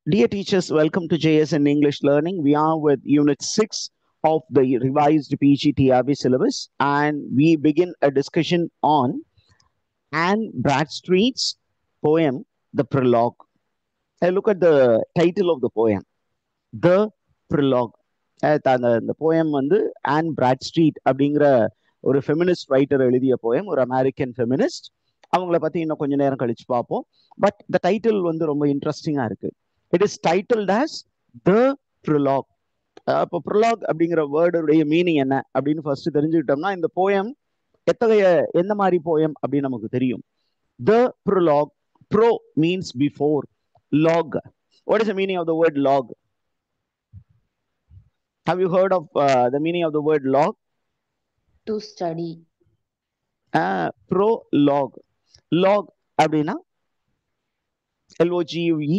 Dear teachers, welcome to JSN English Learning. We are with Unit 6 of the revised PGTRB syllabus, and we begin a discussion on Anne Bradstreet's poem, The Prologue. Look at the title of the poem, The Prologue. அந்த poem வந்து on பிராட்ஸ்ட்ரீட் அப்படிங்கிற ஒரு feminist writer எழுதிய poem, ஒரு American feminist. அவங்கள பத்தி இன்னும் கொஞ்ச நேரம் கழிச்சு பார்ப்போம். பட் இந்த டைட்டில் வந்து ரொம்ப இன்ட்ரெஸ்டிங்கா இருக்கு. It is titled as the prologue. இப்போ ப்ரிலாக் அப்படிங்கிற வேர்டுடைய மீனிங் என்ன அப்படின்னு ஃபர்ஸ்ட் தெரிஞ்சுக்கிட்டோம்னா, இந்த போயம் எந்த மாதிரி போயம் அப்படின்னு நமக்கு தெரியும். The prologue, pro means before, logue. What is the meaning of the word logue? Have you heard of the meaning of the word log? To study. Prologue. Log அப்படின்னா LOGUE,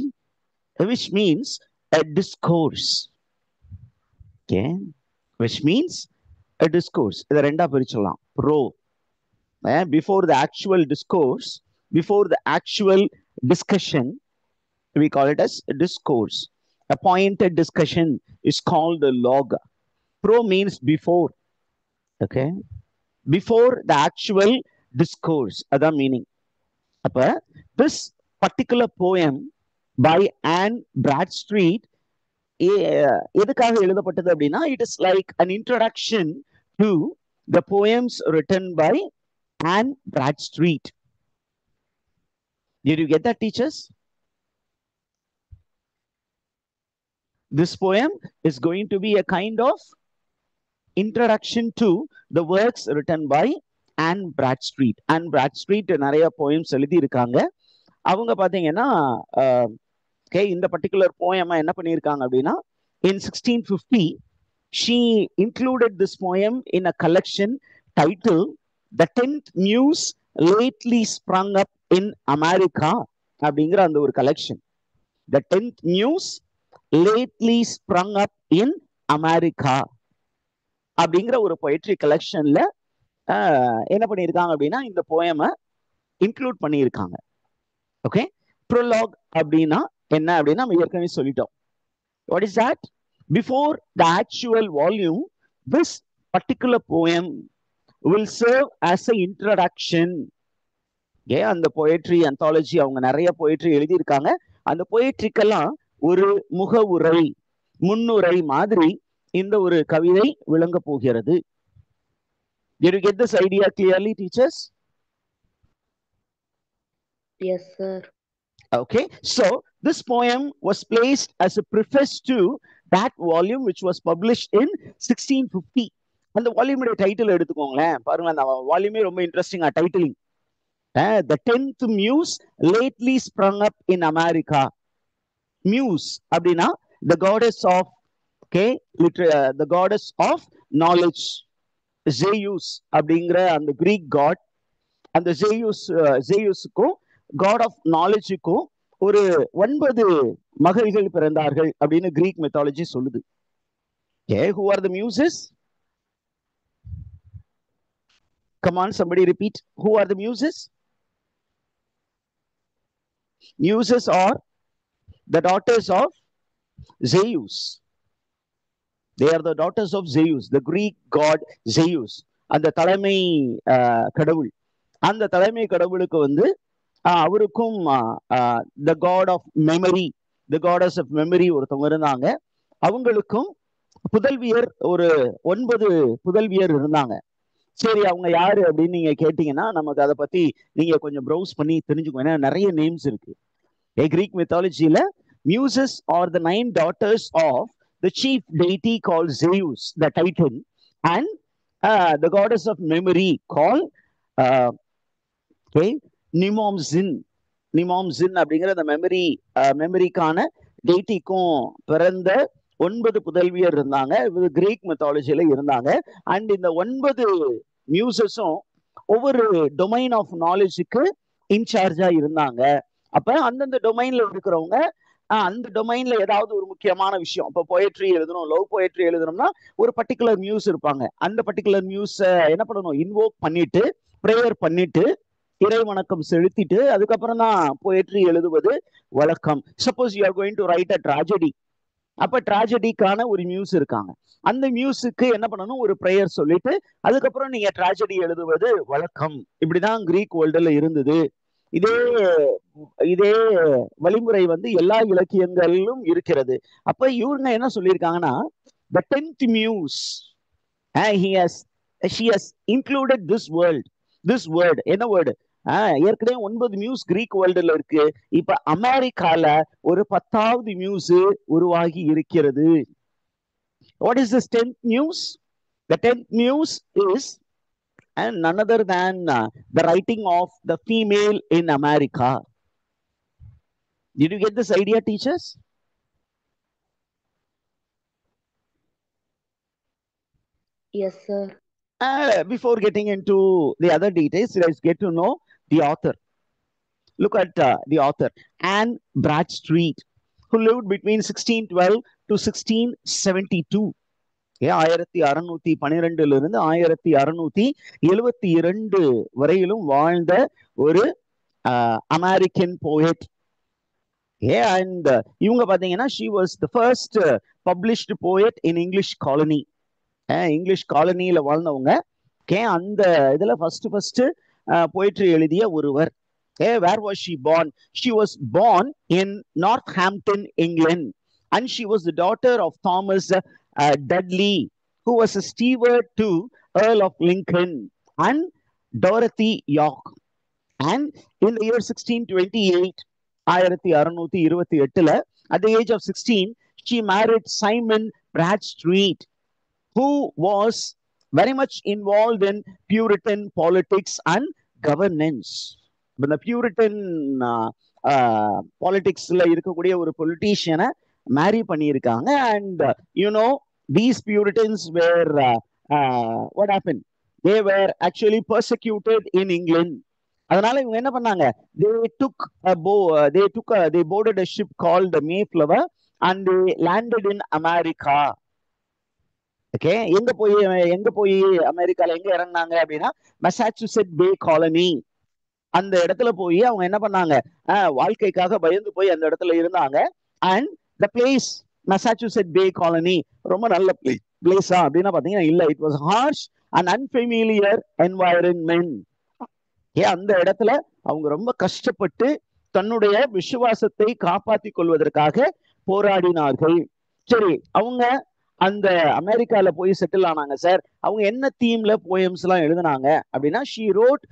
which means a discourse. Okay, which means a discourse. இதை ரெண்டா பிரிச்சலாம். Pro, before the actual discourse, before the actual discussion, we call it as a discourse. A pointed discussion is called a log. Pro means before. Okay, before the actual discourse, அதான் meaning. அப்ப this particular poem by Anne Bradstreet எதுக்காக எழுதப்பட்டது அப்படின்னா, it is like an introduction to the poems written by Anne Bradstreet. Did you get that, teachers? This poem is going to be a kind of introduction to the works written by Anne Bradstreet. Anne Bradstreet நிறைய poems எழுதி இருக்காங்க. அவங்க பாத்தீங்கன்னா இந்த particular போயமா என்ன பண்ணியிருக்காங்க அப்படின்னா, in 1650 she included this poem in a collection titled The 10th Muse Lately Sprung Up in America அப்படிங்கிற அந்த ஒரு collection. The 10th Muse Lately Sprung Up in America அப்படிங்கிற ஒரு பொயட்ரி கலெக்ஷன்ல என்ன பண்ணியிருக்காங்க அப்படின்னா, இந்த போயமை இன்க்ளூட் பண்ணியிருக்காங்க. ஓகே, ப்ரோலாக் அப்படின்னா என்ன அப்படின்னா நம்ம ஏற்கனவே சொல்லிட்டோம். What is that? Before the actual volume, this particular poem will serve as a introduction. அந்த பொயட்ரி அந்தாலஜி, அவங்க நிறைய பொயட்ரி எழுதியிருக்காங்க. அந்த பொயட்ரிக்கெல்லாம் ஒரு முகவுரை, முன்னுரை மாதிரி இந்த ஒரு கவிதை விளங்க போகிறது. Did you get this idea clearly, teachers? Yes, sir. Okay, so this poem was placed as a preface to that volume which was published in 1650. அந்த வால்யூமுடைய டைட்டில் எடுத்துக்கோங்களேன், பாருங்க, அந்த வால்யூமே ரொம்ப இன்ட்ரெஸ்டிங்கா டைட்டிலிங். The 10th Muse Lately Sprung Up in America. Muse அப்படின்னா the goddess of, the goddess of knowledge, Zeus அப்படிங்கிற அந்த Greek God. அந்த ஜெயூஸுக்கும் காட் ஆஃப் நாலேஜுக்கும் ஒரு 9 மகள்கள் பிறந்தார்கள் அப்படின்னு கிரீக் மெத்தாலஜி சொல்லுது. Who are the muses? Come on, somebody repeat. Who are the muses? Muses are the daughters of Zeus. They are the daughters of Zeus, the Greek god Zeus. அந்த தலைமை கடவுள். அந்த தலைமை கடவுளுக்கு வந்து அவருக்கும் the god of memory, the goddess of memory ஒருத்தவங்க இருந்தாங்க. அவங்களுக்கும் புதல்வியர், ஒரு 9 புதல்வியர் இருந்தாங்க. சரி, அவங்க யாரு அப்படின்னு நீங்க கேட்டீங்கன்னா, நமக்கு அதை பத்தி நீங்க கொஞ்சம் ப்ரௌஸ் பண்ணி தெரிஞ்சுக்கோங்க. ஏன்னா நிறைய நேம்ஸ் இருக்கு. கிரீக் மெத்தாலஜியில muses are the 9 daughters of the chief deity called Zeus, the Titan, and the goddess of memory called Mnemosyne. Mnemosyne அப்படிங்கிற அந்த மெமரிக்கான டெய்டிக்கும் பிறந்த 9 புதல்வியர் இருந்தாங்க. கிரீக் மெத்தாலஜியில இருந்தாங்க. அண்ட் இந்த 9 மியூசஸும் ஒவ்வொரு டொமைன் ஆஃப் நாலேஜுக்கு இன்சார்ஜா இருந்தாங்க. அப்ப அந்தந்த டொமைன்ல இருக்கிறவங்க அந்த டொமைன்ல ஏதாவது ஒரு முக்கியமான விஷயம், இப்போ பொயட்ரி எழுதணும், லவ் பொயட்ரி எழுதணும்னா ஒரு பர்டிகுலர் மியூஸ் இருப்பாங்க. அந்த பர்டிகுலர் மியூஸை என்ன பண்ணணும், இன்வோக் பண்ணிட்டு ப்ரேயர் பண்ணிட்டு இறை வணக்கம் செலுத்திட்டு அதுக்கப்புறம் தான் போயட்ரி எழுதுவது வழக்கம். Suppose you are going to right a tragedy, அப்ப ட்ராஜடிக்கான ஒரு மியூஸ் இருக்காங்க, அந்த மியூஸுக்கு என்ன பண்ணணும், ஒரு ப்ரேயர் சொல்லிட்டு அதுக்கப்புறம் நீங்க ட்ராஜடி எழுதுவது வழக்கம். இப்படிதான் கிரீக் வேர்ல்டுல இருந்தது. இதே இதே வழிமுறை வந்து எல்லா இலக்கியங்களிலும் இருக்கிறது. அப்ப இவங்க என்ன சொல்லியிருக்காங்கன்னா, the 10th muse he has she has included this word என்ன வேர்டு, ஏற்கனவே 9 மியூஸ் கிரீக் வேர்ல்டுல இருக்கு, இப்ப அமெரிக்கால ஒரு 10வது மியூஸ் உருவாகி இருக்கிறது. What is this 10th muse? The 10th muse is and none other than the writing of the female in America. Did you get this idea, teachers? Yes, sir. Before getting into the other details, let's get to know the author. Look at the author, Anne Bradstreet, who lived between 1612 to 1672. 1612 இருந்து 1672 வரையிலும் வாழ்ந்த ஒரு American poet. And இவங்க பாத்தீங்கன்னா she was the first published poet in English colony. English காலனியில வாழ்ந்தவங்க. அந்த இதுல ஃபர்ஸ்ட் போயிட்ரி எழுதிய ஒருவர். Where was she born? She was born in Northampton, England, and she was the daughter of Thomas Dudley, who was a steward to Earl of Lincoln and Dorothy York. And in the year 1628, 1628, at the age of 16, she married Simon Bradstreet, who was very much involved in Puritan politics and governance. இந்த Puritan பாலிடிக்ஸ்ல இருக்கக்கூடிய ஒரு பொலிட்டீஷியனை marry பண்ணியிருக்காங்க. And you know these Puritans were what happen, they were actually persecuted in England. அதனால இவங்க என்ன பண்ணாங்க, they boarded a ship called the Mayflower and they landed in America. Okay, எங்க போய் அமெரிக்கால எங்க இறங்கினாங்க அப்படின்னா மெசாச்சுசெட் பே காலனி. அந்த இடத்துல போய் அவங்க என்ன பண்ணாங்க, வாழ்க்கைக்காக பயந்து போய் அந்த இடத்துல இருந்தாங்க. And the place Massachusetts Bay Colony ரொம்ப நல்ல பிளேஸா அப்படின்னா பாத்தீங்கன்னா இல்ல, it was harsh and unfamiliar environment. அந்த இடத்துல அவங்க ரொம்ப கஷ்டப்பட்டு தன்னுடைய விசுவாசத்தை காப்பாற்றி கொள்வதற்காக போராடினார்கள். சரி, அவங்க அந்த அமெரிக்கால போய் செட்டில் ஆனாங்க சார். அவங்க என்ன தீம்ல போயம்ஸ் எல்லாம் எழுதினாங்க அப்படின்னா, she wrote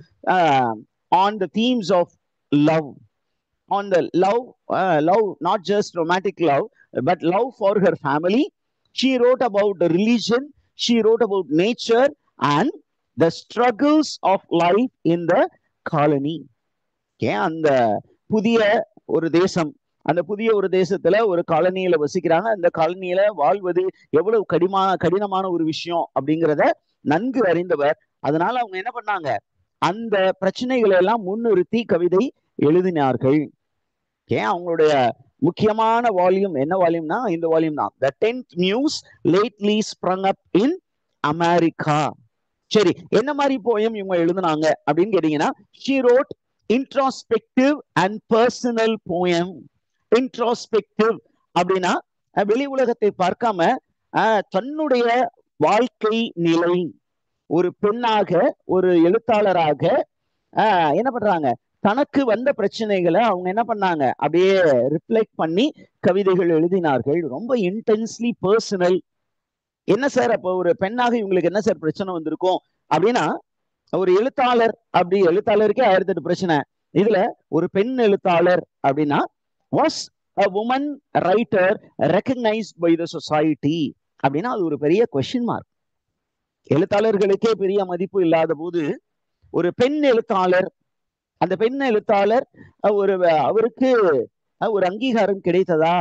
on the themes of love, on the love, not just romantic love, but love for her family. She wrote about the religion, she wrote about nature and the struggles of life in the colony. அந்த புதிய ஒரு தேசம், அந்த புதிய ஒரு தேசத்துல ஒரு காலனியில வசிக்கிறாங்க. அந்த காலனியில வாழ்வது எவ்வளவு கடினமான ஒரு விஷயம் அப்படிங்கிறத நன்கு அறிந்தவர். அதனால அவங்க என்ன பண்ணாங்க, அந்த பிரச்சனைகளை எல்லாம் முன்னிறுத்தி கவிதை எழுதினார்கள். அவங்களுடைய முக்கியமான வால்யூம் என்ன வால்யூம்னா இந்த வால்யூம் தான், The 10th Muse lately sprung up in America. சரி, என்ன மாதிரி போயம் இவங்க எழுதினாங்க அப்படின்னு கேட்டீங்கன்னா, she wrote introspective and personal poem. Introspective அப்படின்னா வெளி உலகத்தை பார்க்காம தன்னுடைய வாழ்க்கை நிலை, ஒரு பெண்ணாக ஒரு எழுத்தாளராக என்ன பண்றாங்க, தனக்கு வந்த பிரச்சனைகளை அவங்க என்ன பண்ணாங்க அப்படியே ரிஃப்ளெக்ட் பண்ணி கவிதைகள் எழுதினார்கள். ரொம்ப இன்டென்ஸ்லி பர்சனல். என்ன சார் அப்போ ஒரு பெண்ணாக இவங்களுக்கு என்ன சார் பிரச்சனை வந்திருக்கும் அப்படின்னா, ஒரு எழுத்தாளர் அப்படி எழுத்தாளருக்கே 1008 பிரச்சனை, இதுல ஒரு பெண் எழுத்தாளர் அப்படின்னா was a woman writer recognized by the society அப்படின்னா அது ஒரு பெரிய கொஸ்டின் மார்க். எழுத்தாளர்களுக்கே பெரிய மதிப்பு இல்லாத போது ஒரு பெண் எழுத்தாளர், அந்த பெண் எழுத்தாளர் அவருக்கு ஒரு அங்கீகாரம் கிடைத்ததா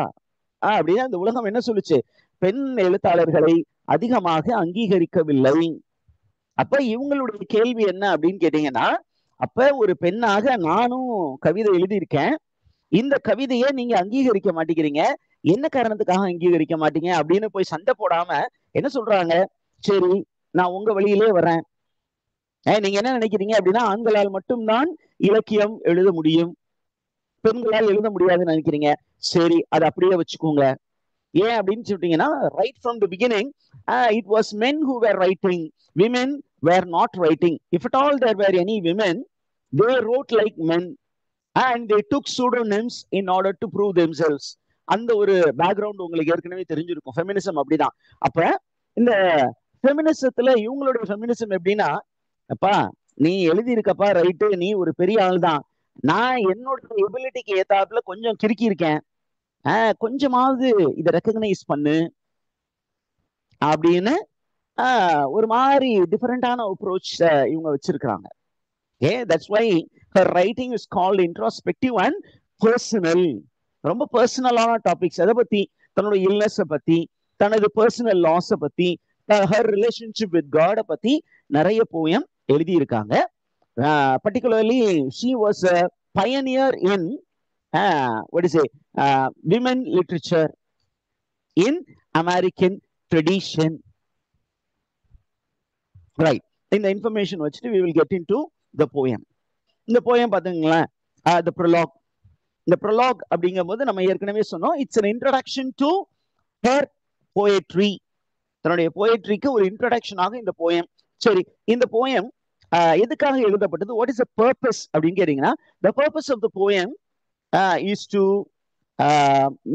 அப்படின்னா அந்த உலகம் என்ன சொல்லுச்சு, பெண் எழுத்தாளர்களை அதிகமாக அங்கீகரிக்கவில்லை. அப்ப இவங்களுடைய கேள்வி என்ன அப்படின்னு கேட்டீங்கன்னா, அப்ப ஒரு பெண்ணாக நானும் கவிதை எழுதியிருக்கேன், இந்த கவிதையை நீங்க அங்கீகரிக்க மாட்டேங்கிறீங்க, என்ன காரணத்துக்காக அங்கீகரிக்க மாட்டீங்க அப்படின்னு போய் சண்டை போடாம என்ன சொல்றாங்க, சரி நான் உங்க வழியிலே வரேன், நீங்க என்ன நினைக்கிறீங்க அப்படின்னா ஆண்களால் மட்டும்தான் இலக்கியம் எழுத முடியும், பெண்களால் எழுத முடியாதுன்னு நினைக்கிறீங்க. சரி, அதை அப்படியே வச்சுக்கோங்க. ஏன் அப்படின்னு சொல்லிட்டீங்கன்னா right from the beginning it was men who were writing, women were not writing. If at all there were any women, they wrote like men and they took pseudonyms in order to prove themselves. அந்த ஒரு background உங்களுக்கு ஏற்கனவே தெரிஞ்சிருக்கும். Feminism அப்படிதான். அப்ப இந்த ஃபெமினிசத்துல இவங்களுடைய feminism எப்படின்னா, அப்பா நீ எழுதி இருக்கப்பா ரைட்டு, நீ ஒரு பெரிய ஆள் தான், நான் என்னோட எபிலிட்டிக்கு ஏத்தாப்புல கொஞ்சம் கிறுக்கி இருக்கேன், கொஞ்சமாவது இதை ரெக்கக்னைஸ் பண்ணு அப்படின்னு ஒரு மாதிரி டிஃபரெண்டான அப்ரோச் இவங்க வச்சிருக்கிறாங்க. That's why her writing is called introspective and personal. ரொம்ப பர்சனலான டாபிக்ஸ், அதை பத்தி, தன்னோட இல்னஸை பத்தி, தனது பர்சனல் லாஸை பத்தி, her relationship with God பத்தி நிறைய போயம் எழுதியிருக்காங்க. Particularly she was a pioneer in what is it, women literature in American tradition. Right. இந்த இன்ஃபர்மேஷன் வச்சுட்டு we will get into the poem. இந்த போயம் பாத்தீங்களா, the prologue. இந்த prologue அப்படிங்கும் போது நம்ம ஏற்கனவே சொன்னோம், it's an introduction to her poetry. தன்னுடைய போயட்ரிக்கு ஒரு இன்ட்ரடக்ஷனாக இந்த போயம். சரி, இந்த போயம் எதுக்காக எழுதப்பட்டது, வாட் இஸ் த பர்பஸ் அப்படின்னு கேட்டீங்கன்னா, the purpose of the poem is to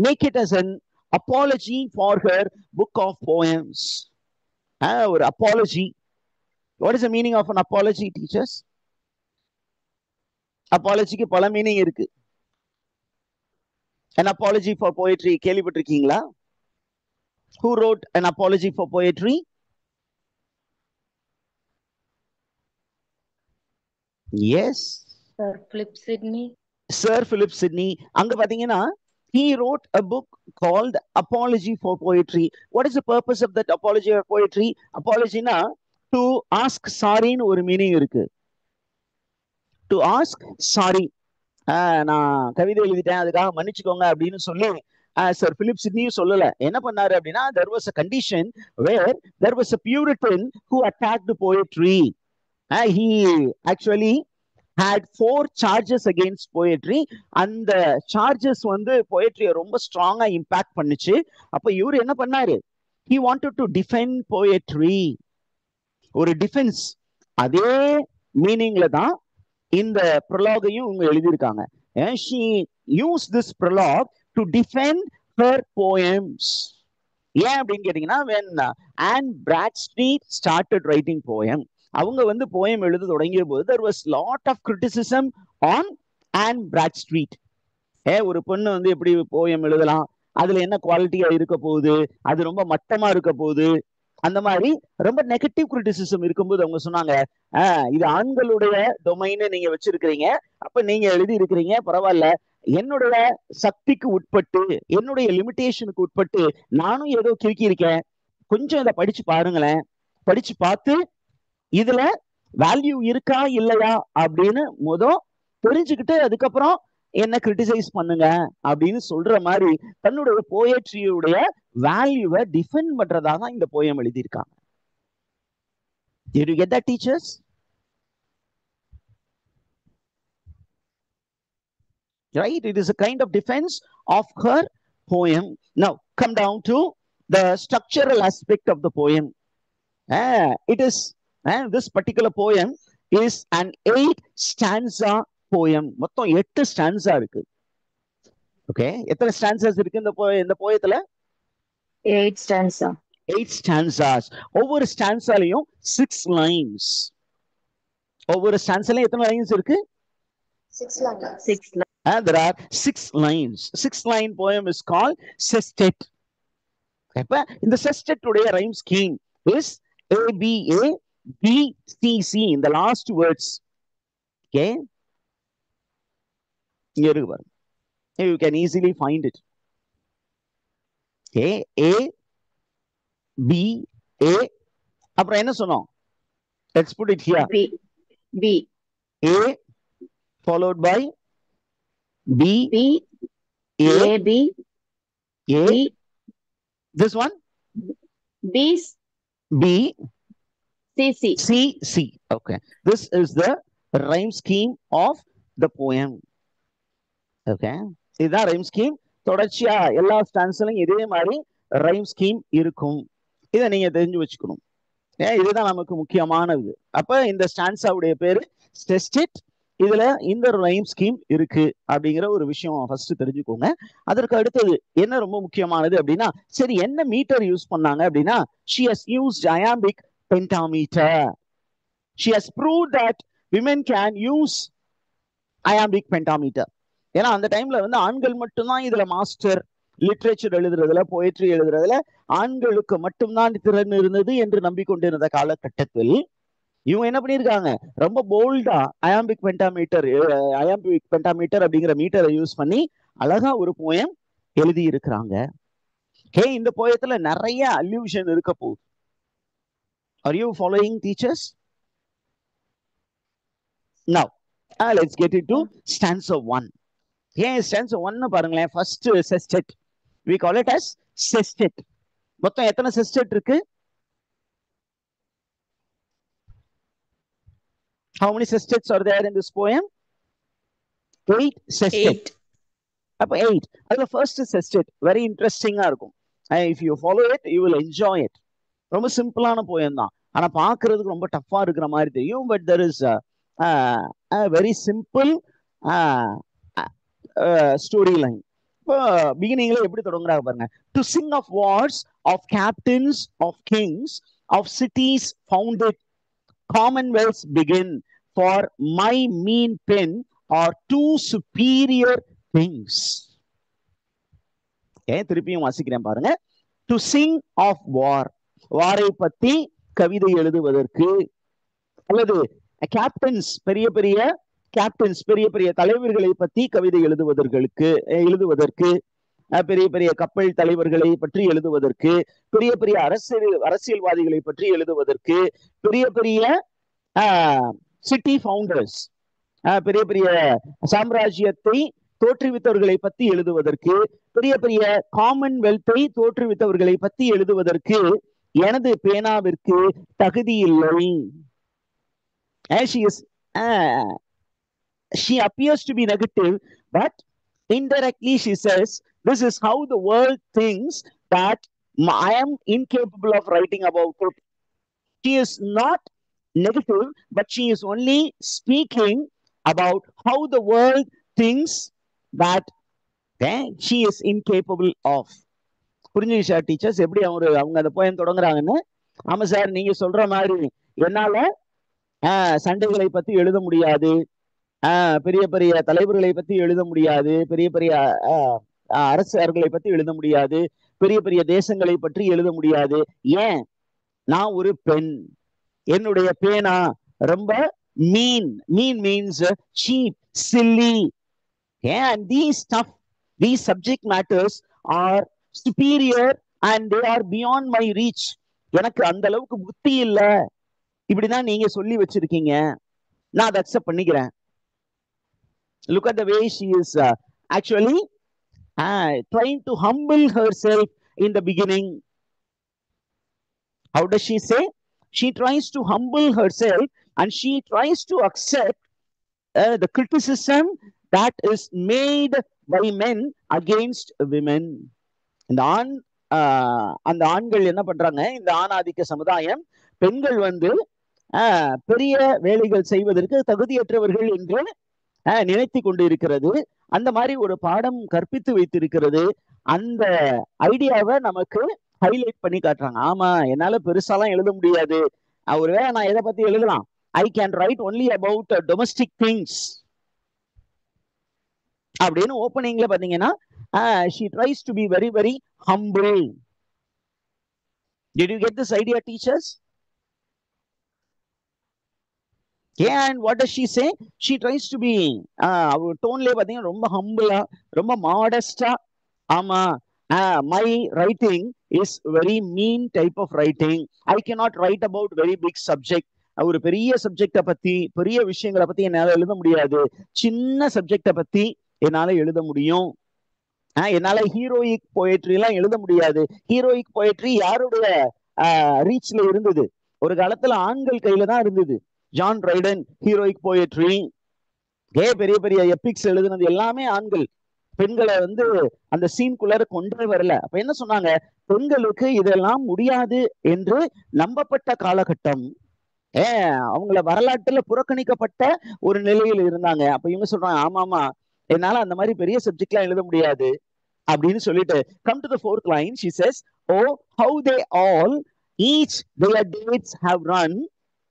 make it as an apology for her book of poems. ஒரு apology. What is the meaning of an apology, teachers? அப்பாலஜிக்கு பல meaning இருக்கு. An apology for poetry கேள்விப்பட்டிருக்கீங்களா? Who wrote an apology for poetry? Yes, Sir Philip Sidney. Sir Philip Sidney. அங்க பாத்தீங்கன்னா he wrote a book called Apology for Poetry. What is the purpose of that apology for poetry? Apology-na to ask sorry ன்னு ஒரு meaning இருக்கு. To ask sorry. நான் கவிதை எழுதிட்டேன் அதுக்காக மன்னிச்சுக்கோங்க அப்படின்னு சொல்லி Sir Philip Sidney சொல்லல. என்ன பண்ணாரு அப்படின்னா, there was a condition where there was a Puritan who attacked poetry. He actually had 4 charges against poetry. அந்த சார்ஜஸ் வந்து போயட்ரியை ரொம்ப ஸ்ட்ராங்கா இம்பாக்ட் பண்ணுச்சு. அப்ப இவர் என்ன பண்ணாரு, he wanted to defend poetry. ஒரு டிஃபென்ஸ், அதே மீனிங்ல தான் இந்த prologue-ஐயும் இவங்க எழுதியிருக்காங்க. She used this prologue to defend her poems. ஏன் அப்படின்னு கேட்டீங்கன்னா, when Anne Bradstreet started writing poem, அவங்க வந்து போயம் எழுத தொடங்கிய போது there was lot of criticism on Anne Bradstreet. ஒரு பொண்ணு வந்து எப்படி போயம் எழுதலாம், அதுல என்ன குவாலிட்டியா இருக்க போகுது, அது ரொம்ப மட்டமா இருக்க போகுது, அந்த மாதிரி ரொம்ப நெகட்டிவ் கிரிட்டிசிசம் இருக்கும்போது அவங்க சொன்னாங்க, இது ஆண்களுடைய டொமைன்னு நீங்க வச்சிருக்கிறீங்க, அப்ப நீங்க எழுதி இருக்கிறீங்க, பரவாயில்ல, என்னுடைய சக்திக்கு உட்பட்டு, என்னுடைய லிமிட்டேஷனுக்கு உட்பட்டு நானும் ஏதோ கிறுக்கி இருக்கேன், கொஞ்சம் இதை படிச்சு பாருங்களேன், படிச்சு பார்த்து இதுல வேல்யூ இருக்கா இல்லையா அப்படின்னு தெரிஞ்சுக்கிட்டு அதுக்கப்புறம் என்ன கிரிட்டிசைஸ் பண்ணுங்க அப்படின்னு சொல்ற மாதிரி தன்னுடைய போயட்ரியுடைய வேல்யூவை டிஃபெண்ட் பண்றதாக இந்த போயம் எழுதியிருக்காங்க. Did you get that, teachers? Right? It is a kind of defense of her poem. Now, come down to the structural aspect of the poem. It is, this particular poem is an 8 stanza poem. மொத்தம் 8 stanza இருக்கு. Okay, எத்தனை stanzas இருக்கு இந்த போயத்துல? 8 stanza. 8 stanzas. ஒவ்வொரு ஸ்டான்ஸாலையும் 6 lines. ஒவ்வொரு ஸ்டான்ஸாலையும் எத்தனை lines இருக்கு? 6 lines. There are 6 lines. 6-line poem is called sestet. இப்ப இந்த sestet உடைய rhyme scheme is ABA BCC in the last words. Okay, இங்க இருக்கு பாருங்க, you can easily find it. Okay, A B A, அப்புறம் என்ன சொன்னோம்? Let's put it here. B A followed by B A B A. This one B B C. Okay. This is the rhyme scheme of the poem. Okay. இதுதான் rhyme scheme. தொடர்ச்சியா எல்லா ஸ்டான்ஸ்லயும் இதே மாதிரி rhyme scheme இருக்கும். இதை நீங்க தெரிஞ்சு வச்சுக்கணும். இதுதான் நமக்கு முக்கியமானது. அப்ப இந்த ஸ்டான்ஸாவுடைய பேரு செஸ்டெட். இதுல இந்த ரைம் ஸ்கீம் இருக்கு அப்படிங்கிற ஒரு விஷயம் ஃபர்ஸ்ட் தெரிஞ்சுக்கோங்க. அதற்கு அடுத்தது என்ன ரொம்ப முக்கியமானது அப்படின்னா, சரி என்ன மீட்டர் யூஸ் பண்ணாங்க அப்படின்னா, she has used iambic pentameter. She has proved that women can use iambic pentameter. ஏன்னா அந்த டைம்ல வந்து ஆண்கள் மட்டும்தான் இதுல மாஸ்டர். லிட்ரேச்சர் எழுதுறதுல, போயட்ரி எழுதுறதுல ஆண்களுக்கு மட்டும்தான் திறன் இருந்தது என்று நம்பிக்கொண்டிருந்த காலகட்டத்தில் இவங்க என்ன பண்ணியிருக்காங்க, ரொம்ப போல்டா அயாம்பிக் பென்டாமீட்டர் அப்படிங்கிற மீட்டரை யூஸ் பண்ணி அழகா ஒரு போயம் எழுதி இருக்கிறாங்க. இந்த போயத்துல நிறைய அல்யூஷன் இருக்க போகுது. Are you following, teachers? Now, let's get into stanza 1. stanza 1 பாருங்களேன். First செஸ்டெட். We call it as sestet. மொத்தம் எத்தனை செஸ்டெட் இருக்கு? How many sestets are there in this poem? 8 sestet. அப்ப 8. அதுல first sestet very interesting ஆ இருக்கும். If you follow it, you will enjoy it. ரொம்ப சிம்பிளான poem தான், ஆனா பாக்குறதுக்கு ரொம்ப டஃப்பா இருக்கிற மாதிரி தெரியும். But there is a very simple storyline. Beginningல எப்படி தொடங்குறாங்க பாருங்க. To sing of wars, of captains, of kings, of cities founded, commonwealths begin, for my mean pen are two superior things. திருப்பியும் வாசிக்கிறேன் பாருங்க. To sing of war, வாரை பத்தி கவிதை எழுதுவதற்கு, அல்லது கேப்டன்ஸ், பெரிய பெரிய கேப்டன்ஸ், பெரிய பெரிய தலைவர்களை பத்தி கவிதை எழுதுவதற்கு, பெரிய பெரிய கப்பல் தலைவர்களை பற்றி எழுதுவதற்கு, பெரிய பெரிய அரசியல்வாதிகளை பற்றி எழுதுவதற்கு, பெரிய பெரிய சிட்டி ஃபவுண்டர்ஸ், பெரிய பெரிய சாம்ராஜ்யத்தை தோற்றுவித்தவர்களை பத்தி எழுதுவதற்கு, பெரிய பெரிய காமன்வெல்த்தை தோற்றுவித்தவர்களை பத்தி எழுதுவதற்கு எனது பேனாவிற்கு தகுதி இல்லை. She appears to be negative, but indirectly she says, this is how the world thinks that I am incapable of writing about it. She is not negative, but she is only speaking about how the world thinks that she is incapable of. புரிஞ்சுச்சா teachers எப்படி அவங்க அந்த poem தொடங்குறாங்கன்னு? ஆமா sir, நீங்க சொல்ற மாதிரி என்னால சண்டைகளை பத்தி எழுத முடியாது, பெரிய பெரிய தலைவர்களை பத்தி எழுத முடியாது, பெரிய பெரிய அரசர்களை பத்தி எழுத முடியாது, பெரிய பெரிய தேசங்களை பற்றி எழுத முடியாது. ஏன்? நான் ஒரு பெண், என்னுடைய பேனா ரொம்ப mean means cheap, silly. And these subject matters are superior and they are beyond my reach. எனக்கு அந்த அளவுக்கு புத்தி இல்ல, இப்படிதான் நீங்க சொல்லி வச்சிருக்கீங்க, நான் அதை அக்செப்ட் பண்ணிக்கிறேன். Look at the way she is actually trying to humble herself in the beginning. How does she say? She tries to humble herself and she tries to accept the criticism that is made by men against women. இந்த அந்த ஆண்கள் என்ன பண்றாங்க, இந்த ஆணாதிக்க சமுதாயம் பெண்கள் வந்து பெரிய வேலைகள் செய்வதற்கு தகுதியற்றவர்கள் என்று நினைத்து கொண்டு இருக்கிறது. அந்த மாதிரி ஒரு பாடம் கற்பித்து வைத்திருக்கிறது. அந்த ஐடியாவை நமக்கு ஹைலைட் பண்ணி காட்டுறாங்க. ஆமா, என்னால பெருசாலாம் எழுத முடியாது, ஒருவேளை நான் எதை பத்தி எழுதலாம், I can write only about domestic things அப்படின்னு ஓப்பனிங்ல பாத்தீங்கன்னா she tries to be very very humble. Did you get this idea, teachers? And what does she say? She tries to be அவர் டோன்லயே பாத்தீங்கன்னா ரொம்ப ஹம்பிளா, ரொம்ப மாடஸ்டா. ஆமா, my writing is very mean type of writing. I cannot write about very big subject. ஒரு பெரிய சப்ஜெக்ட பத்தி, பெரிய விஷயங்களை பத்தி என்னால எழுத முடியாது, சின்ன சப்ஜெக்ட பத்தி என்னால எழுத முடியும். என்னால ஹீரோயிக் போயட்ரி எல்லாம் எழுத முடியாது. ஹீரோயிக் போயட்ரி யாருடைய ரீச்ல இருந்தது? ஒரு காலத்துல ஆண்கள் கையில தான் இருந்தது. ஜான் ட்ரைடன் ஹீரோயிக் போயட்ரி, பெரிய பெரிய எபிக்ஸ் எழுதுனது எல்லாமே ஆண்கள். பெண்களை வந்து அந்த சீன்குள்ளார கொண்டே வரல. அப்ப என்ன சொன்னாங்க, பெண்களுக்கு இதெல்லாம் முடியாது என்று நம்பப்பட்ட காலகட்டம். அவங்கள வரலாற்றுல புறக்கணிக்கப்பட்ட ஒரு நிலையில் இருந்தாங்க. அப்ப இவங்க சொல்றாங்க, ஆமாமா என்னால அந்த மாதிரி பெரிய சப்ஜெக்ட் எல்லாம் எழுத முடியாது அப்படின்னு சொல்லிட்டு, come to the fourth line, she says, oh how they all each their dates have run.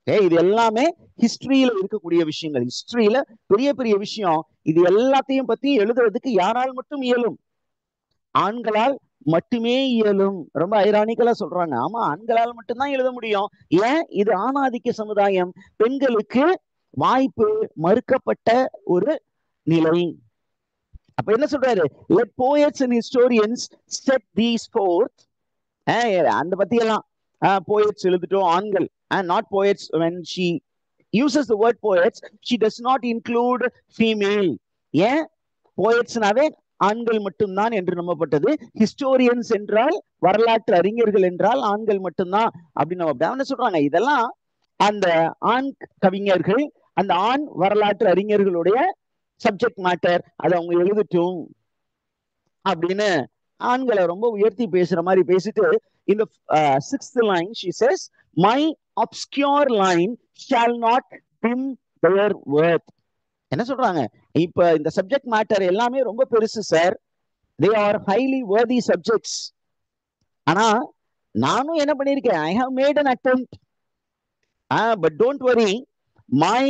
இது எல்லாமே ஹிஸ்டரியில இருக்கக்கூடிய விஷயங்கள். ஹிஸ்டரியில பெரிய பெரிய விஷயம். இது எல்லாத்தையும் பத்தி எழுதுறதுக்கு யாரால் மட்டும் இயலும்? ஆண்களால் மட்டுமே இயலும். ரொம்ப ஐரானிக்கலா சொல்றாங்க. ஆமா, ஆண்களால் மட்டும்தான் எழுத முடியும். ஏன்? இது ஆணாதிக்க சமுதாயம். பெண்களுக்கு வாய்ப்பு மறுக்கப்பட்ட ஒரு நிலை. அப்ப என்ன சொல்றாரு, let poets and historians set these forth. அந்த பத்தி எல்லாம் போயட்ஸ் எழுதிட்டோம் ஆண்கள். not poets. when she uses the word poets, she does not include female. ஏன்? போயட்ஸ்னாவே ஆண்கள் மட்டும்தான் என்று நம்பப்பட்டது. ஹிஸ்டோரியன்ஸ் என்றால் வரலாற்று அறிஞர்கள் என்றால் ஆண்கள் மட்டும்தான் அப்படின்னு நம்ம சொல்றாங்க. இதெல்லாம் அந்த ஆண் கவிஞர்கள், அந்த ஆண் வரலாற்று அறிஞர்களுடைய சப்ஜெக்ட் மேட்டர், அதை அவங்க எழுதட்டும் அப்படின்னு ஆண்களை ரொம்ப உயர்த்தி பேசுற மாதிரி பேசிட்டு, இந்த sixth line she says, my obscure line shall not dim their worth. என்ன சொல்றாங்க, இப்ப இந்த சப்ஜெக்ட் மேட்டர் எல்லாமே ரொம்ப பெருசு sir, they are highly worthy subjects. ஆனா நானும் என்ன பண்ணிருக்கேன், I have made an attempt, but don't worry, my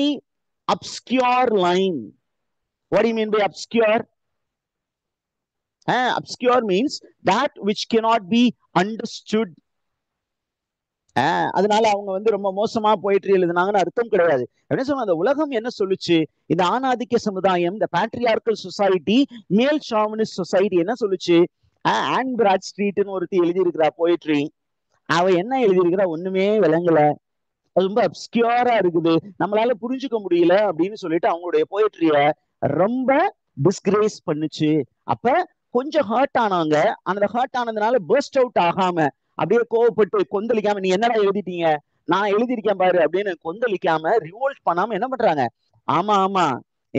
obscure line. What do you mean by obscure? Obscure means that which cannot be understood. அதனால அவங்க வந்து ரொம்ப மோசமா போயிட்டு எழுதுனாங்கன்னு அர்த்தம் கிடையாது. என்ன சொன்ன, அந்த உலகம் என்ன சொல்லுச்சு, இந்த ஆணாதிக்க சமுதாயம், இந்த பேட்ரியார்கல் சொசைட்டி, மேல் ஷாமனிஸ்ட் சொசைட்டி என்ன சொல்லுச்சு, ஆன் பிராட்ஸ்ட்ரீட்னு ஒருத்தி எழுதியிருக்கிறா போயிட்ரி. அவ என்ன எழுதியிருக்கிறா ஒண்ணுமே விளங்கல, ரொம்ப அப்ஸ்கியூரா இருக்குது, நம்மளால புரிஞ்சுக்க முடியல அப்படின்னு சொல்லிட்டு அவங்களுடைய போயிட்ரிய ரொம்ப டிஸ்கிரேஸ் பண்ணுச்சு. அப்ப கொஞ்சம் ஹர்ட் ஆனாங்க. அந்த ஹர்ட் ஆனதுனால பர்ஸ்ட் அவுட் ஆகாம, அப்படியே கோவப்பட்டு கொந்தளிக்காம, நீ என்னடா எழுதிட்டீங்க, நான் எழுதியிருக்கேன் பாரு அப்படின்னு கொந்தளிக்காம, ரிவோல்ட் பண்ணாம என்ன பண்றாங்க, ஆமா ஆமா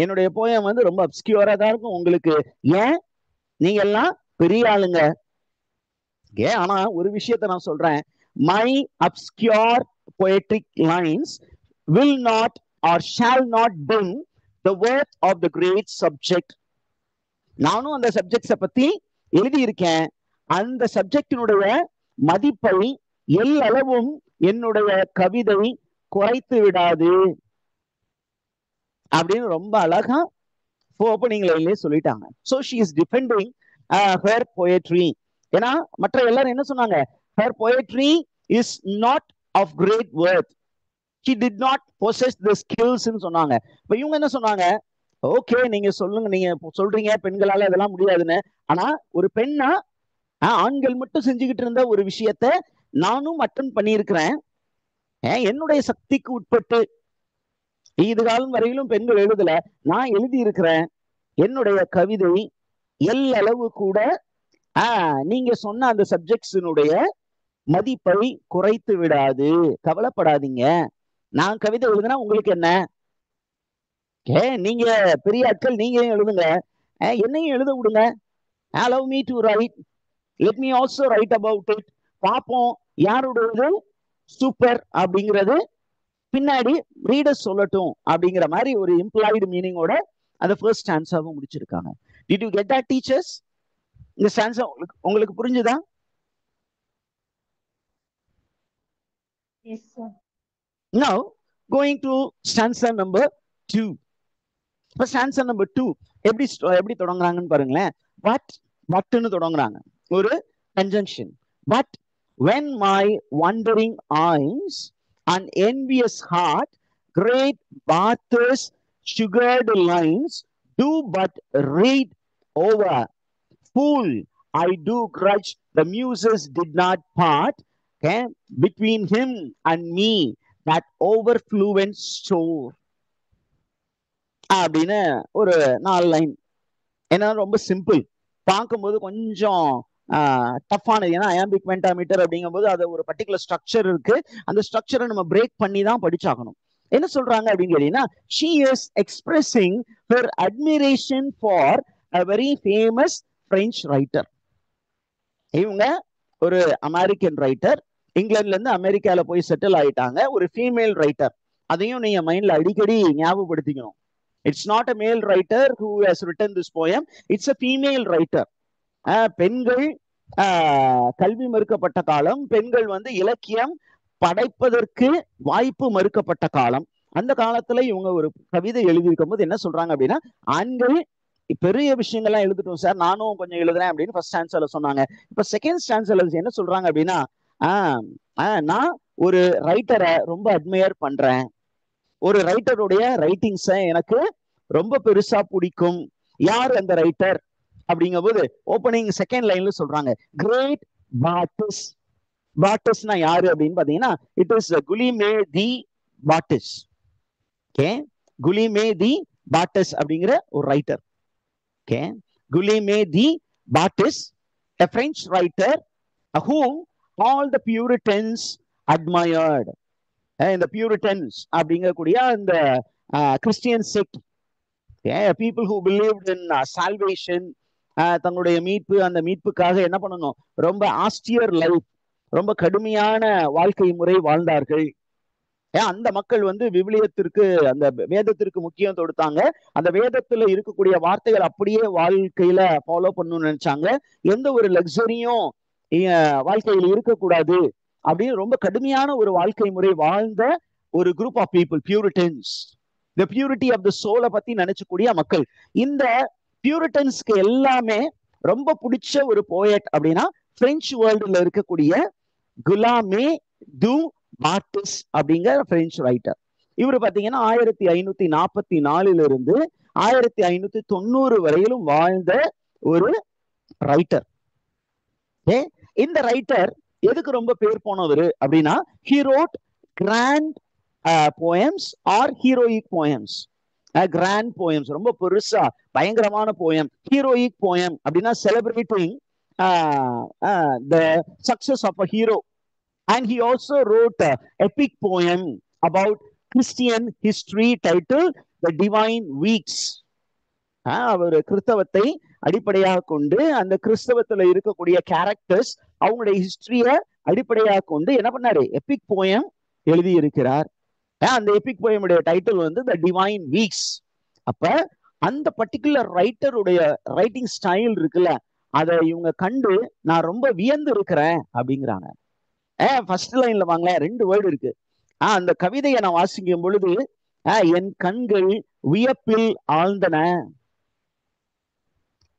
என்னுடைய போயம் வந்து ரொம்ப அப்ஸ்கியூரா தான் இருக்கும் உங்களுக்கு, ஏன் நீங்க எல்லாம் பெரிய ஆளுங்க. ஆனா ஒரு விஷயத்த நான் சொல்றேன், my obscure poetic lines will not or shall not dim the worth of the great subject. நானும் அந்த சப்ஜெக்ட்ஸை பத்தி எழுதியிருக்கேன். அந்த சப்ஜெக்டினுடைய மதிப்பை எல்லளவும் என்னுடைய கவிதை குறைத்து விடாது அப்படின்னு ரொம்ப அழகா ஓப்பனிங்ல சொல்லிட்டாங்க. So she is defending her poetry. ஏன்னா மற்ற எல்லாரும் என்ன சொன்னாங்க, her poetry is not of great worth, she did not possess the skills ன்னு சொன்னாங்க. இப்ப இவங்க என்ன சொன்னாங்க, ஓகே நீங்க சொல்லுங்க, நீங்க சொல்றீங்க பெண்களால இதெல்லாம் முடியாதுன்னு, ஆனா ஒரு பெண்ணா ஆண்கள் மட்டும் செஞ்சுக்கிட்டு இருந்த ஒரு விஷயத்த நானும் அட்டன் பண்ணியிருக்கிறேன். என்னுடைய சக்திக்கு உட்பட்டு இது காலம் வரையிலும் பெண்கள் எழுதல, நான் எழுதி இருக்கிறேன். என்னுடைய கவிதை எல்லளவு கூட நீங்க சொன்ன அந்த சப்ஜெக்ட்ஸினுடைய மதிப்பை குறைத்து விடாது, கவலைப்படாதீங்க. நான் கவிதை எழுதுனா உங்களுக்கு என்ன, நீங்க பெரிய ஆட்கள், நீங்க எழுதுங்க, என்னையும் எழுத விடுங்க. allow me to write, let me also write about it. பார்ப்போம் யாருடையது சூப்பர் அப்படிங்கிறது பின்னாடி ரீடர்ஸ் சொல்லட்டும் அப்படிங்கிற மாதிரி ஒரு இம்ப்ளாய்டு மீனிங்கோட அந்த ஃபர்ஸ்ட் ஸ்டான்ஸாவும் முடிச்சிருக்காங்க. Did you get that, teachers? இந்த ஸ்டான்ஸா உங்களுக்கு புரிஞ்சுதா? Yes, sir. Now going to stanza number 2. இப்ப stanza number 2 எப்படி தொடங்குறாங்கன்னு பாருங்களேன். பட்னு தொடங்குறாங்க, ஒரு conjunction. But when my wandering eyes and envious heart great bathers sugared lines do but read over, fool I do grudge the muses did not part, okay, between him and me that overfluent store அப்படின்னு ஒரு 4 line. ஏன்னா ரொம்ப simple, பார்க்கும்போது கொஞ்சம் டஃப்பானது. ஏன்னா iambic pentameter அப்படிங்கும்போது அது ஒரு பர்டிகுலர் ஸ்ட்ரக்சர் இருக்கு. அந்த ஸ்ட்ரக்சரை நம்ம பிரேக் பண்ணி தான் படிச்சாகணும். என்ன சொல்றாங்க அப்படின்னு கேட்டீங்கன்னா, she is expressing her admiration for a very famous French writer. இவங்க ஒரு அமெரிக்கன் ரைட்டர், இங்கிலாந்துல இருந்து அமெரிக்கால போய் செட்டில் ஆயிட்டாங்க. ஒரு ஃபீமேல் ரைட்டர். அதையும் நீங்க மைண்ட்ல அடிக்கடி ஞாபகப்படுத்திக்கணும். இட்ஸ் நாட் அ மேல் writer who has return this poem, it's a female writer. பெண்கள் கல்வி மறுக்கப்பட்ட காலம், பெண்கள் வந்து இலக்கியம் படைப்பதற்கு வாய்ப்பு மறுக்கப்பட்ட காலம். அந்த காலத்துல இவங்க ஒரு கவிதை எழுதியிருக்கும் போது என்ன சொல்றாங்க அப்படின்னா, ஆண்கள் பெரிய விஷயங்கள்லாம் எழுதிட்டோம் சார், நானும் கொஞ்சம் எழுதுறேன் அப்படின்னு ஃபர்ஸ்ட் ஸ்டான்ஸ்ல சொன்னாங்க. இப்ப செகண்ட் ஸ்டான்ஸ்ல என்ன சொல்றாங்க அப்படின்னா, நான் ஒரு ரைட்டரை ரொம்ப அட்மையர் பண்றேன், ஒரு ரைட்டருடைய ரைட்டிங்ஸை எனக்கு ரொம்ப பெருசா பிடிக்கும். யார் அந்த ரைட்டர் அப்படிங்கும் போது ஓப்பனிங் செகண்ட் லைன்ல சொல்றாங்க, கிரேட் பாட்டிஸ். பாட்டிஸ்னா யாரு அப்படின்னு பாத்தீங்கன்னா, it is Guillaume du Bartas. Okay, Guillaume du Bartas அப்படிங்கிற ஒரு writer. Okay, Guillaume du Bartas, a French writer whom all the Puritans admired. இந்த பியூரிட்டன்ஸ் அப்படிங்கக்கூடிய அந்த Christian sect, people who believed in salvation, தங்களுடைய மீட்பு, அந்த மீட்புக்காக என்ன பண்ணணும், ரொம்ப ஆஸ்டியர் லைஃப், ரொம்ப கடுமையான வாழ்க்கை முறை வாழ்ந்தார்கள். அந்த மக்கள் வந்து விவிலியத்திற்கு, அந்த வேதத்திற்கு முக்கியம் கொடுத்தாங்க. அந்த வேதத்துல இருக்கக்கூடிய வார்த்தைகள் அப்படியே வாழ்க்கையில ஃபாலோ பண்ணணும்னு நினைச்சாங்க. எந்த ஒரு லக்ஸரியும் வாழ்க்கையில் இருக்கக்கூடாது அப்படின்னு ரொம்ப கடுமையான ஒரு வாழ்க்கை முறை வாழ்ந்த ஒரு group of people, puritans. The purity of the சோலை பத்தி நினைச்சக்கூடிய மக்கள். இந்த பியூரிட்டன்ஸ்க்கு எல்லாமே ரொம்ப பிடிச்ச ஒரு போயட் அப்படின்னா பிரெஞ்சு வேர்ல்டுல இருக்கக்கூடிய குலாமே து பாட்டிஸ் அப்படிங்கிற பிரெஞ்சு ரைட்டர். இவர் பாத்தீங்கன்னா 1544 இருந்து 1590 வரையிலும் வாழ்ந்த ஒரு ரைட்டர். இந்த ரைட்டர் எதுக்கு ரொம்ப பேர் போனவர் அப்படின்னா, he wrote grand poems or heroic poems. grand poems, ரொம்ப பெருசா பயங்கரமான போயம். heroic poem அப்படின்னா celebrating the success of a hero. And he also wrote an epic poem about Christian history titled The Divine Weeks. அவர் கிறிஸ்தவத்தை அடிப்படையாக கொண்டு, அந்த கிறிஸ்தவத்துல இருக்கக்கூடிய characters, அவங்களுடைய ஹிஸ்டரிய அடிப்படையாக கொண்டு என்ன பண்ணாரு, எபிக் போயம் எழுதி இருக்கிறார். அந்த எபிக் போயமுடைய டைட்டில் வந்து த டிவைன் வீக்ஸ். அப்ப அந்த பர்டிகுலர் ரைட்டருடைய ரைட்டிங் ஸ்டைல் இருக்குல்ல, அதை இவங்க கண்டு நான் ரொம்ப வியந்து இருக்கிறேன் அப்படிங்கிறாங்க. ஃபர்ஸ்ட் லைன்ல வாங்களேன், 2 வேர்டு இருக்கு. அந்த கவிதையை நான் வாசிக்கும் பொழுது, என் கண்கள் வியப்பில் ஆழ்ந்தன.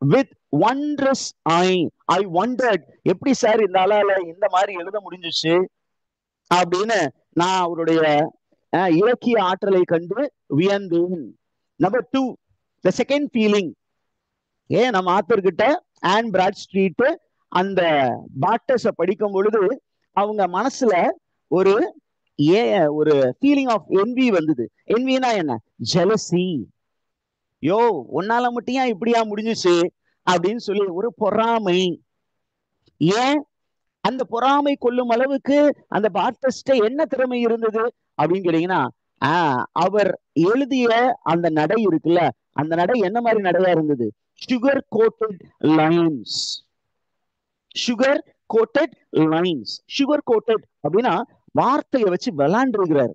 with wondrous eye I wondered, எப்படி சார் இந்த ஆளால இந்த மாதிரி எழுத முடிஞ்சிச்சு அப்படின்னு நான் அவருடைய இலக்கிய ஆற்றலை கண்டு வியந்தேன். Number 2, the second feeling. நம்ம ஆத்தர் கிட்ட ஆன் பிராட்ஸ்ட்ரீட் அந்த பாட்டஸை படிக்கும் பொழுது அவங்க மனசுல ஒரு ஃபீலிங் ஆஃப் என்வி வந்தது. என்வினா என்ன, ஜெலசி. யோ, உன்னால மட்டும் ஏன் இப்படியா முடிஞ்சிச்சு அப்படின்னு சொல்லி ஒரு பொறாமை. ஏன் அந்த பொறாமை கொள்ளும் அளவுக்கு அந்த பாட்டஸ்ட என்ன திறமை இருந்தது அப்படின்னு கேட்டீங்கன்னா, அவர் எழுதிய அந்த நடை இருக்குல்ல, அந்த நடை என்ன மாதிரி நடையா இருந்தது, sugar coated lines. Sugar coated lines. Sugar coated அப்படின்னா வார்த்தையை வச்சு விளாண்டுருக்கிறார்.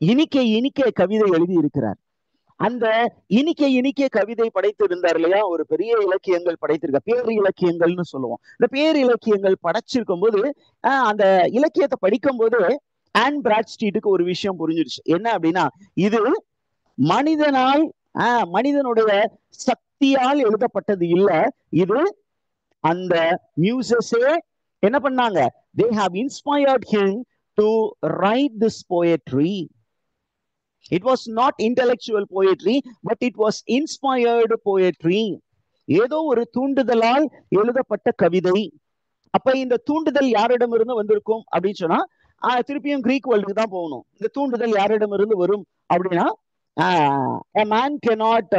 இனிக்க இனிக்க கவிதை எழுதி இருக்கிறார். அந்த இனிக்க கவிதை படைத்து இருந்தார் இல்லையா, ஒரு பெரிய இலக்கியங்கள் படைத்திருக்க, பேர் இலக்கியங்கள்னு சொல்லுவோம். இந்த பேர் இலக்கியங்கள் படைச்சிருக்கும் போது அந்த இலக்கியத்தை படிக்கும் போது ஆன் பிராட்ஸ்ட்ரீட்டுக்கு ஒரு விஷயம் புரிஞ்சிருச்சு. என்ன அப்படின்னா, இது மனிதனால் மனிதனுடைய சக்தியால் எழுதப்பட்டது இல்ல, இது அந்த மியூசஸே என்ன பண்ணாங்க, they have inspired him to write this poetry. It was not intellectual poetry, but it was inspired poetry. ஏதோ ஒரு தூண்டுதலால் எழுதப்பட்ட கவிதை. அப்ப இந்த தூண்டுதல் யாரிடம் இருந்து வந்திருக்கும் அப்படின்னு சொன்னா, திருப்பியும் கிரீக் வேர்ல்டுக்கு தான் போகணும். இந்த தூண்டுதல் யாரிடம் இருந்து வரும் அப்படின்னா, a man cannot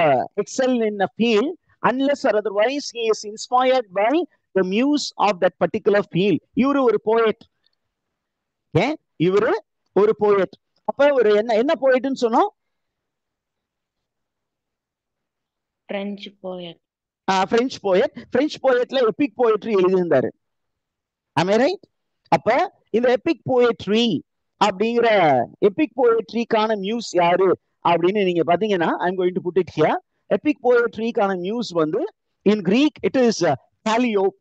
excel in a field unless or otherwise he is inspired by the muse of that particular field. இவரு ஒரு poet. இவரு ஒரு poet. அப்ப ஒரு என்ன poetன்னு சொன்னோம்? French poet. French poet. French poetல epic poetry எழுதியிருந்தாரு. Am I right? அப்ப இந்த epic poetry அப்படிங்கிற epic poetryக்கான மியூஸ் யாரு அப்படின்னு நீங்க பாத்தீங்கன்னா I'm going to put it here. Epic poetryக்கான மியூஸ் வந்து in Greek it is Calliope.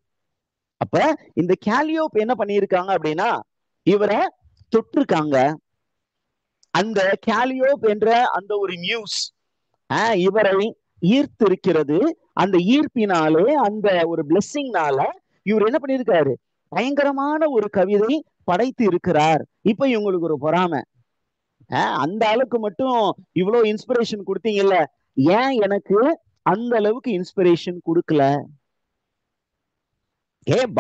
அப்ப இந்த Calliope என்ன பண்ணியிருக்காங்க அப்படின்னா இவரை தொட்டிருக்காங்க. அந்த Calliope என்ற அந்த ஒரு மியூஸ் இவரை ஈர்த்திருக்கிறது. அந்த ஈர்ப்பினாலே அந்த ஒரு பிளெஸிங்னால இவர் என்ன பண்ணியிருக்காரு, பயங்கரமான ஒரு கவிதை படைத்து இருக்கிறார். இப்ப இவங்களுக்கு ஒரு பொறாமை, அந்த அளவுக்கு மட்டும் இவ்வளவு இன்ஸ்பிரேஷன் கொடுத்தீங்கல்ல, ஏன் எனக்கு அந்த அளவுக்கு இன்ஸ்பிரேஷன் கொடுக்கல?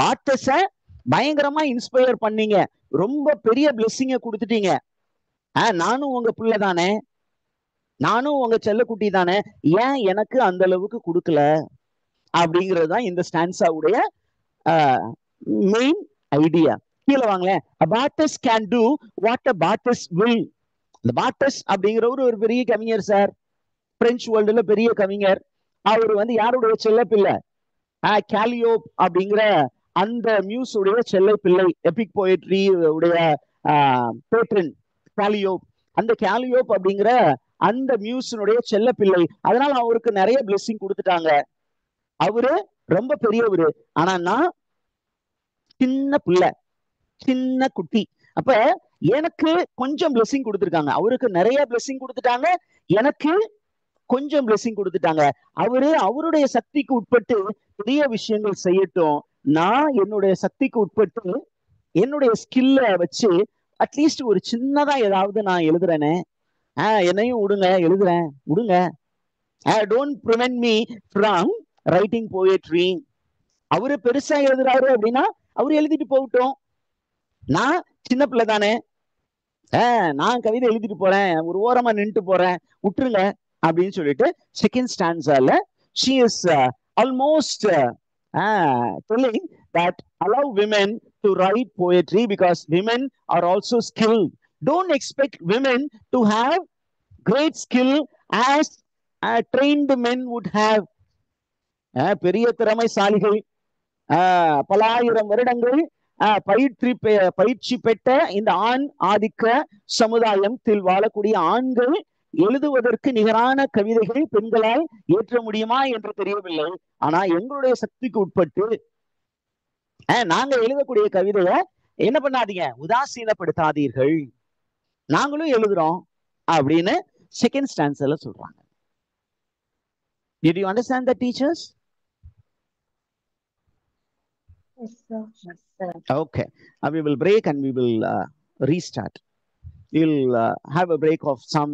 பாட்டஸ பயங்கரமா இன்ஸ்பயர் பண்ணீங்க, ரொம்ப பெரிய பிளெஸிங்க கொடுத்துட்டீங்க. நானும் உங்க பிள்ளை தானே, நானும் உங்க செல்லக்குட்டி தானே, ஏன் எனக்கு அந்த அளவுக்கு கொடுக்கல? அப்படிங்கிறது தான் இந்த ஸ்டான்ஸாவுடைய மெயின் ஐடியா. கீழே வாங்களேன். A Bartes can do what a Bartes will. இந்த Bartes அப்படிங்கிறவரு ஒரு பெரிய கவிஞர் சார், பிரெஞ்சு வேர்ல்டுல பெரிய கவிஞர். அவர் வந்து யாருடைய செல்ல பிள்ளை? Calliope அப்படிங்கிற அந்த மியூஸ் உடைய செல்ல பிள்ளை, எபிக் போயட்ரி உடைய பேட்ரன் Calliope. அந்த Calliope அப்படிங்கிற அந்த மியூஸினுடைய செல்ல பிள்ளை. அதனால அவருக்கு நிறைய பிளெஸிங் கொடுத்துட்டாங்க. அவரு ரொம்ப பெரியவரு, ஆனா நான் சின்ன பிள்ளை, சின்ன குட்டி. அப்ப எனக்கு கொஞ்சம் பிளெஸிங் கொடுத்துருக்காங்க, அவருக்கு நிறைய பிளெஸிங் கொடுத்துட்டாங்க, எனக்கு கொஞ்சம் பிளெஸிங் கொடுத்துட்டாங்க. அவரு அவருடைய சக்திக்கு உட்பட்டு பெரிய விஷயங்கள் செய்யட்டும், நான் என்னுடைய சக்திக்கு உட்பட்டு என்னுடைய ஸ்கில்ல வச்சு அட்லீஸ்ட் ஒரு சின்னதா ஏதாவது நான் எழுதுறேனே, என்னையும் விடுங்க, எழுதுறேன், விடுங்க. Don't prevent me from writing poetry. அவரு பெருசா எழுதுறாரு அப்படின்னா அவரு எழுதிட்டு போகட்டும், நான் சின்ன பிள்ளை தானே, நான் கவிதை எழுதிட்டு போறேன், ஒரு ஓரமா நின்றுட்டு போறேன், விட்டுருங்க அப்படின்னு சொல்லிட்டு second ஸ்டான்ஸால she is almost telling that allow women to write poetry because women are also skilled. Don't expect women to have great skill as trained men would have. பெரிய திறமைசாலிகள், பல ஆயிரம் வருடங்கள் பயிற்சி பெற்ற இந்த ஆண் ஆதிக்க சமுதாயத்தில் வாழக்கூடிய ஆண்கள் எழுதுவதற்கு நிகரான கவிதைகள் பெண்களால் ஏற்ற முடியுமா என்று தெரியவில்லை. ஆனா எங்களுடைய சக்திக்கு உட்பட்டு நாங்க எழுதக்கூடிய கவிதைய என்ன பண்ணாதீங்க, உதாசீனப்படுத்தாதீர்கள், நாங்களும் எழுதுறோம் அப்படின்னு செகண்ட் ஸ்டான்ஸ்ல சொல்றாங்க. Did you understand that, teachers? Yes, sir. Yes, sir. Okay, we will break and we will restart. We'll have a break of some